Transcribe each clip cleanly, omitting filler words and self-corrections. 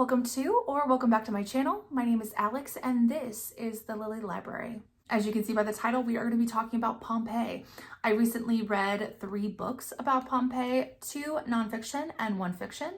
Welcome to or welcome back to my channel. My name is Alex and this is the Lily Library. As you can see by the title, we are going to be talking about Pompeii. I recently read 3 books about Pompeii, 2 nonfiction and 1 fiction,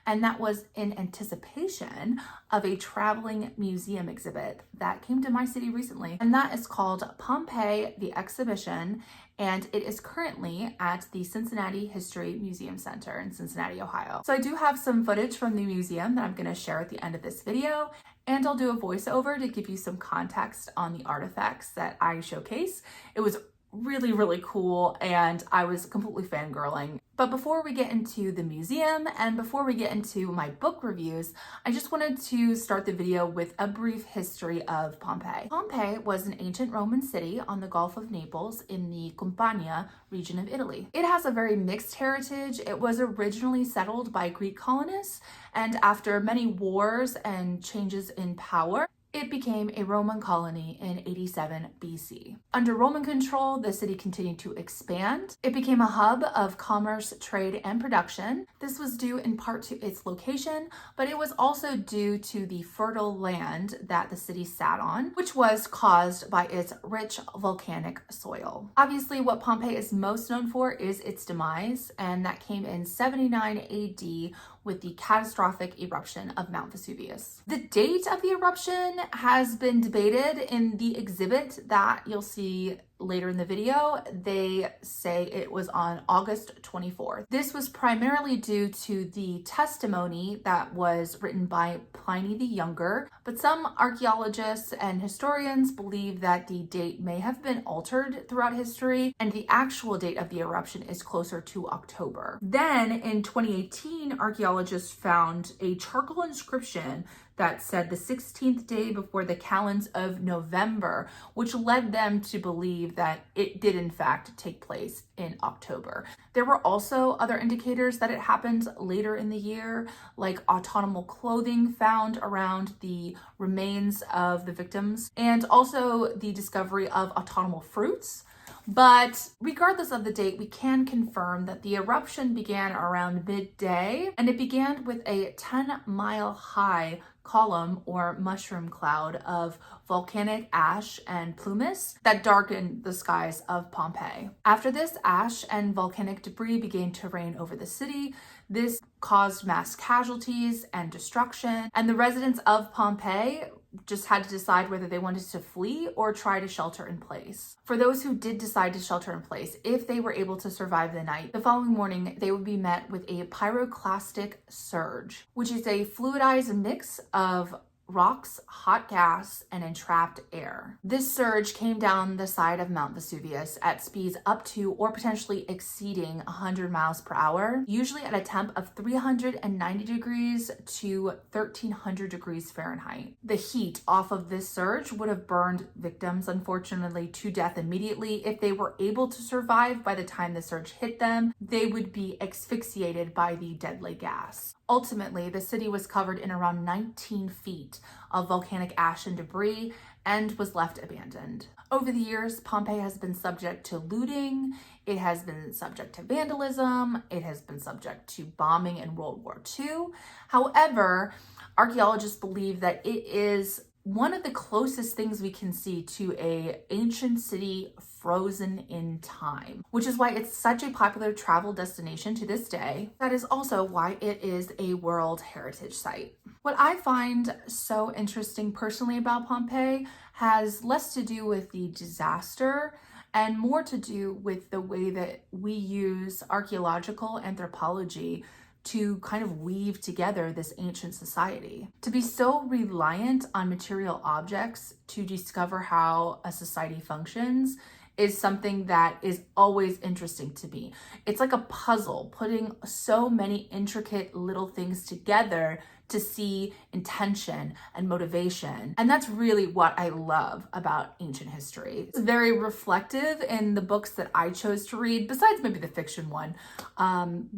and that was in anticipation of a traveling museum exhibit that came to my city recently. And that is called Pompeii, the Exhibition, and it is currently at the Cincinnati History Museum Center in Cincinnati, Ohio. So I do have some footage from the museum that I'm going to share at the end of this video, and I'll do a voiceover to give you some context on the artifacts that I showcase. It was really cool and I was completely fangirling. But before we get into the museum and before we get into my book reviews, I just wanted to start the video with a brief history of Pompeii. Pompeii was an ancient Roman city on the Gulf of Naples in the Campania region of Italy. It has a very mixed heritage. It was originally settled by Greek colonists, and after many wars and changes in power, it became a Roman colony in 87 BC. Under Roman control, the city continued to expand. It became a hub of commerce, trade, and production. This was due in part to its location, but it was also due to the fertile land that the city sat on, which was caused by its rich volcanic soil. Obviously, what Pompeii is most known for is its demise, and that came in 79 AD with the catastrophic eruption of Mount Vesuvius. The date of the eruption has been debated. In the exhibit that you'll see later in the video, they say it was on August 24th. This was primarily due to the testimony that was written by Pliny the Younger, but some archaeologists and historians believe that the date may have been altered throughout history, and the actual date of the eruption is closer to October. Then in 2018, archaeologists found a charcoal inscription that said the 16th day before the calends of November, which led them to believe that it did in fact take place in October. There were also other indicators that it happened later in the year, like autumnal clothing found around the remains of the victims, and also the discovery of autumnal fruits. But regardless of the date, we can confirm that the eruption began around midday, and it began with a 10-mile high column or mushroom cloud of volcanic ash and pumice that darkened the skies of Pompeii. After this, ash and volcanic debris began to rain over the city. This caused mass casualties and destruction, and the residents of Pompeii just had to decide whether they wanted to flee or try to shelter in place. For those who did decide to shelter in place, if they were able to survive the night, the following morning they would be met with a pyroclastic surge, which is a fluidized mix of rocks, hot gas, and entrapped air. This surge came down the side of Mount Vesuvius at speeds up to or potentially exceeding 100 miles per hour, usually at a temp of 390 degrees to 1300 degrees Fahrenheit. The heat off of this surge would have burned victims, unfortunately, to death immediately. If they were able to survive by the time the surge hit them, they would be asphyxiated by the deadly gas. Ultimately, the city was covered in around 19 feet of volcanic ash and debris and was left abandoned. Over the years, Pompeii has been subject to looting, it has been subject to vandalism, it has been subject to bombing in World War II. However, archaeologists believe that it is one of the closest things we can see to an ancient city frozen in time, which is why it's such a popular travel destination to this day. That is also why it is a World Heritage Site. What I find so interesting personally about Pompeii has less to do with the disaster and more to do with the way that we use archaeological anthropology to kind of weave together this ancient society. To be so reliant on material objects to discover how a society functions is something that is always interesting to me. It's like a puzzle, putting so many intricate little things together to see intention and motivation. And that's really what I love about ancient history. It's very reflective in the books that I chose to read, besides maybe the fiction one,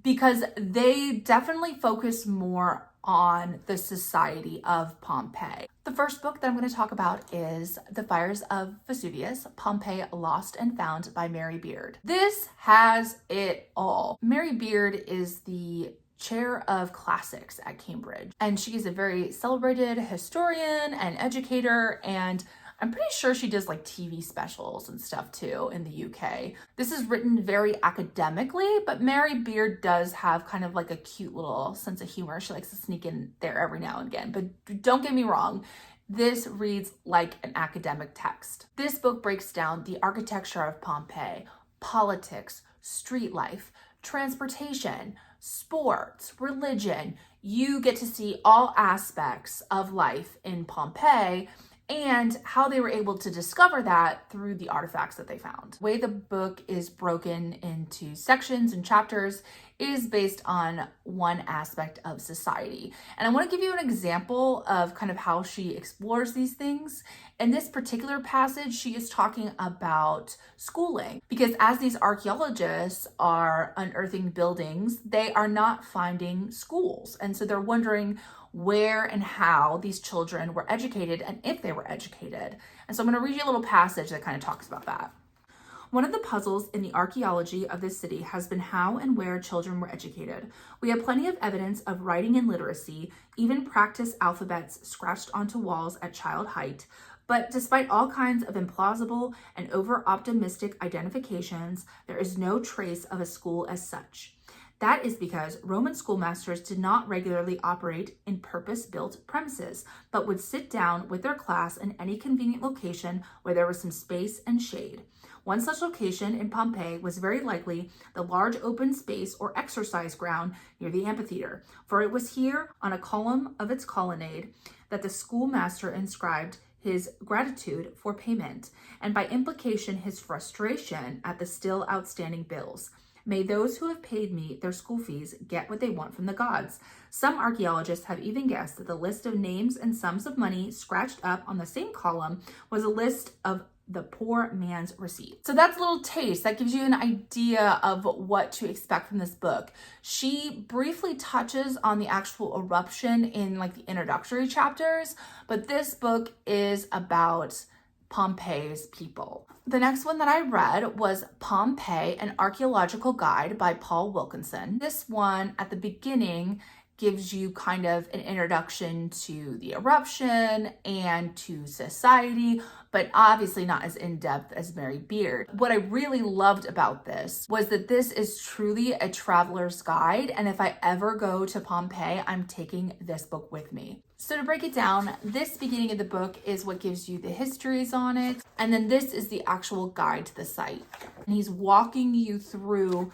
because they definitely focus more on the society of Pompeii. The first book that I'm going to talk about is The Fires of Vesuvius, Pompeii Lost and Found by Mary Beard. This has it all. Mary Beard is the chair of classics at Cambridge. And she is a very celebrated historian and educator, and I'm pretty sure she does like TV specials and stuff too in the UK. This is written very academically, but Mary Beard does have kind of like a cute little sense of humor. She likes to sneak in there every now and again, but don't get me wrong, this reads like an academic text. This book breaks down the architecture of Pompeii, politics, street life, transportation, sports, religion. You get to see all aspects of life in Pompeii and how they were able to discover that through the artifacts that they found. The way the book is broken into sections and chapters is based on one aspect of society. And I want to give you an example of kind of how she explores these things. In this particular passage, she is talking about schooling, because as these archaeologists are unearthing buildings, they are not finding schools. And so they're wondering where and how these children were educated and if they were educated. And so I'm going to read you a little passage that kind of talks about that. One of the puzzles in the archaeology of this city has been how and where children were educated. We have plenty of evidence of writing and literacy, even practice alphabets scratched onto walls at child height. But despite all kinds of implausible and over-optimistic identifications, there is no trace of a school as such. That is because Roman schoolmasters did not regularly operate in purpose-built premises, but would sit down with their class in any convenient location where there was some space and shade. One such location in Pompeii was very likely the large open space or exercise ground near the amphitheater, for it was here, on a column of its colonnade, that the schoolmaster inscribed his gratitude for payment, and by implication his frustration at the still outstanding bills. May those who have paid me their school fees get what they want from the gods. Some archaeologists have even guessed that the list of names and sums of money scratched up on the same column was a list of the poor man's receipt. So that's a little taste. That gives you an idea of what to expect from this book. She briefly touches on the actual eruption in like the introductory chapters, but this book is about Pompeii's people. The next one that I read was Pompeii, an Archaeological Guide by Paul Wilkinson. This one at the beginning gives you kind of an introduction to the eruption and to society, but obviously not as in-depth as Mary Beard. What I really loved about this was that this is truly a traveler's guide, and if I ever go to Pompeii, I'm taking this book with me. So to break it down, this beginning of the book is what gives you the histories on it, and then this is the actual guide to the site. And he's walking you through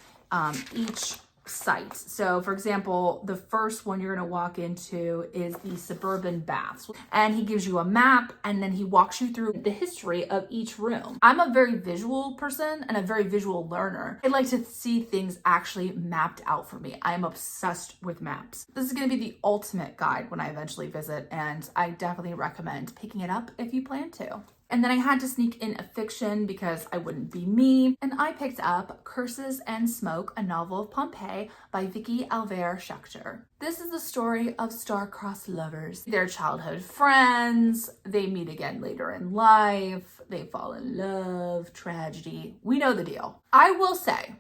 each site. So for example, the first one you're going to walk into is the suburban baths, and he gives you a map and then he walks you through the history of each room. I'm a very visual person and a very visual learner. I like to see things actually mapped out for me. I am obsessed with maps. This is going to be the ultimate guide when I eventually visit, and I definitely recommend picking it up if you plan to. And then I had to sneak in a fiction because I wouldn't be me. And I picked up Curses and Smoke, a novel of Pompeii by Vicky Alver Schechter. This is the story of star-crossed lovers. They're childhood friends. They meet again later in life. They fall in love, tragedy. We know the deal. I will say,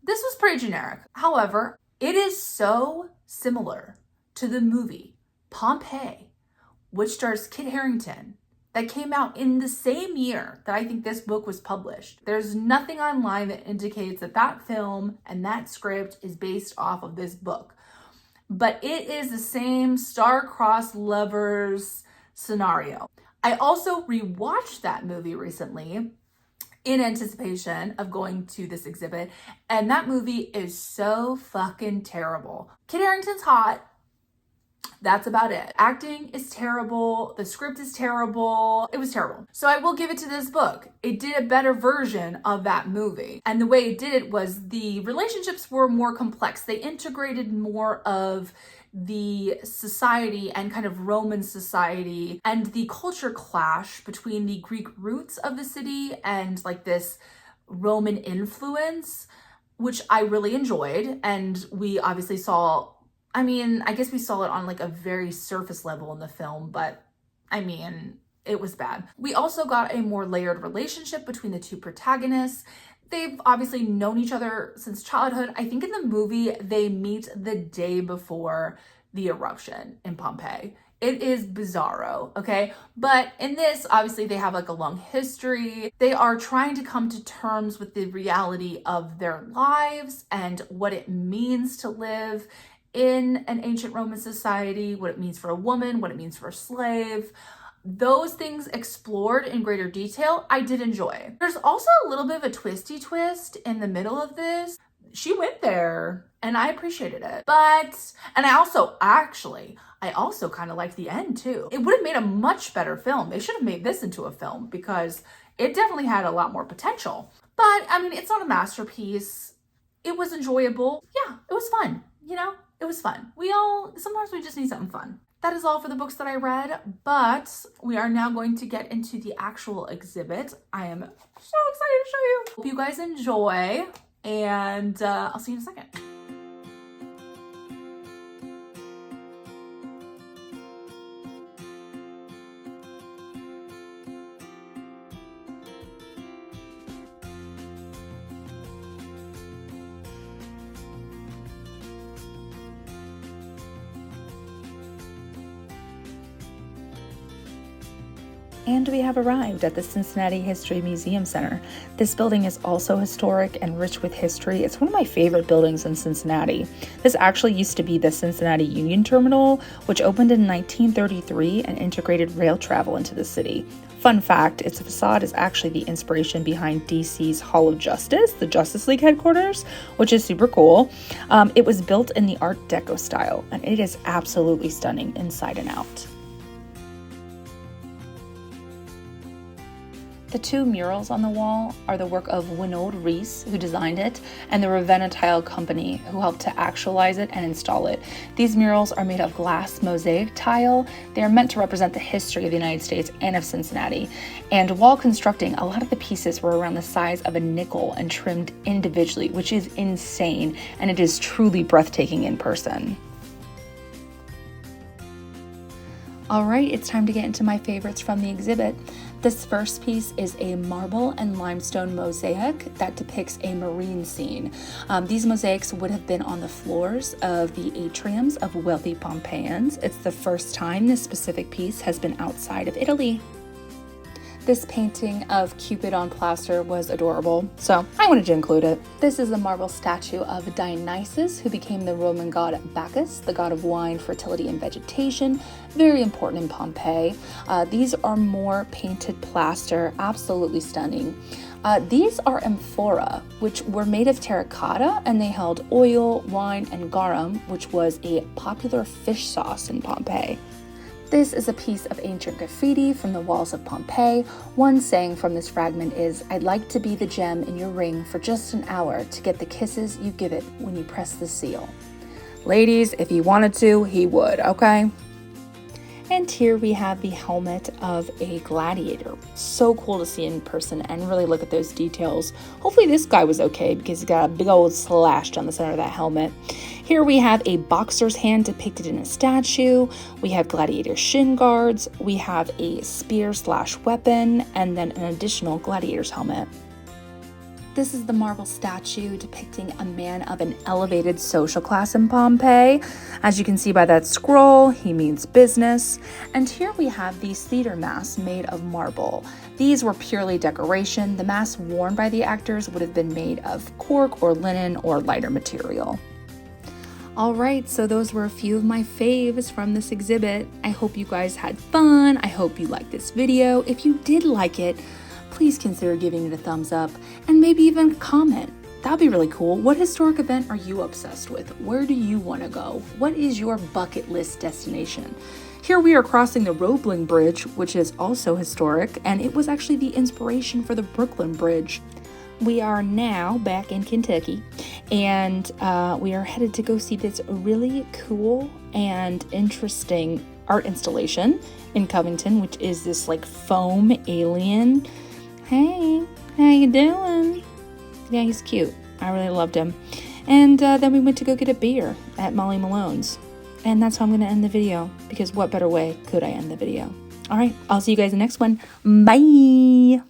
this was pretty generic. However, it is so similar to the movie Pompeii, which stars Kit Harington, that came out in the same year that I think this book was published. There's nothing online that indicates that that film and that script is based off of this book. But it is the same star-crossed lovers scenario. I also rewatched that movie recently in anticipation of going to this exhibit, and that movie is so fucking terrible. Kit Harington's hot. That's about it. Acting is terrible. The script is terrible. It was terrible. So I will give it to this book. It did a better version of that movie. And the way it did it was the relationships were more complex. They integrated more of the society and kind of Roman society and the culture clash between the Greek roots of the city and like this Roman influence, which I really enjoyed. And we obviously saw, I guess we saw it on like a very surface level in the film, but it was bad. We also got a more layered relationship between the two protagonists. They've obviously known each other since childhood. I think in the movie, they meet the day before the eruption in Pompeii. It is bizarro, okay? But in this, obviously, they have like a long history. They are trying to come to terms with the reality of their lives and what it means to live in an ancient Roman society, what it means for a woman, what it means for a slave. Those things explored in greater detail, I did enjoy. There's also a little bit of a twisty twist in the middle of this. She went there and I appreciated it. And I also kind of liked the end too. It would have made a much better film. They should have made this into a film because it definitely had a lot more potential. But I mean, it's not a masterpiece. It was enjoyable. Yeah, it was fun. You know, it was fun. Sometimes we just need something fun. That is all for the books that I read, but we are now going to get into the actual exhibit. I am so excited to show you. Hope you guys enjoy, and I'll see you in a second. And we have arrived at the Cincinnati History Museum Center. This building is also historic and rich with history. It's one of my favorite buildings in Cincinnati. This actually used to be the Cincinnati Union Terminal, which opened in 1933 and integrated rail travel into the city. Fun fact, its facade is actually the inspiration behind DC's Hall of Justice, the Justice League headquarters, which is super cool. It was built in the Art Deco style, and it is absolutely stunning inside and out. The two murals on the wall are the work of Winold Rees, who designed it, and the Ravenna Tile Company, who helped to actualize it and install it. These murals are made of glass mosaic tile. They are meant to represent the history of the United States and of Cincinnati. And while constructing, a lot of the pieces were around the size of a nickel and trimmed individually, which is insane, and it is truly breathtaking in person. All right, it's time to get into my favorites from the exhibit. This first piece is a marble and limestone mosaic that depicts a marine scene. These mosaics would have been on the floors of the atriums of wealthy Pompeians. It's the first time this specific piece has been outside of Italy. This painting of Cupid on plaster was adorable, so I wanted to include it. This is a marble statue of Dionysus, who became the Roman god Bacchus, the god of wine, fertility, and vegetation. Very important in Pompeii. These are more painted plaster, absolutely stunning. These are amphora, which were made of terracotta, and they held oil, wine, and garum, which was a popular fish sauce in Pompeii. This is a piece of ancient graffiti from the walls of Pompeii. One saying from this fragment is, "I'd like to be the gem in your ring for just an hour to get the kisses you give it when you press the seal." Ladies, if he wanted to, he would, okay? And here we have the helmet of a gladiator. So cool to see in person and really look at those details. Hopefully this guy was okay because he's got a big old slash down the center of that helmet. Here we have a boxer's hand depicted in a statue. We have gladiator shin guards. We have a spear/weapon and then an additional gladiator's helmet. This is the marble statue depicting a man of an elevated social class in Pompeii. As you can see by that scroll, he means business. And here we have these theater masks made of marble. These were purely decoration. The masks worn by the actors would have been made of cork or linen or lighter material. All right, so those were a few of my faves from this exhibit. I hope you guys had fun. I hope you liked this video. If you did like it, please consider giving it a thumbs up and maybe even comment. That'd be really cool. What historic event are you obsessed with? Where do you want to go? What is your bucket list destination? Here we are crossing the Roebling Bridge, which is also historic, and it was actually the inspiration for the Brooklyn Bridge. We are now back in Kentucky, and we are headed to go see this really cool and interesting art installation in Covington, which is this like foam alien. Hey, how you doing? Yeah, he's cute. I really loved him. And then we went to go get a beer at Molly Malone's. And that's how I'm going to end the video, because what better way could I end the video? All right, I'll see you guys in the next one. Bye!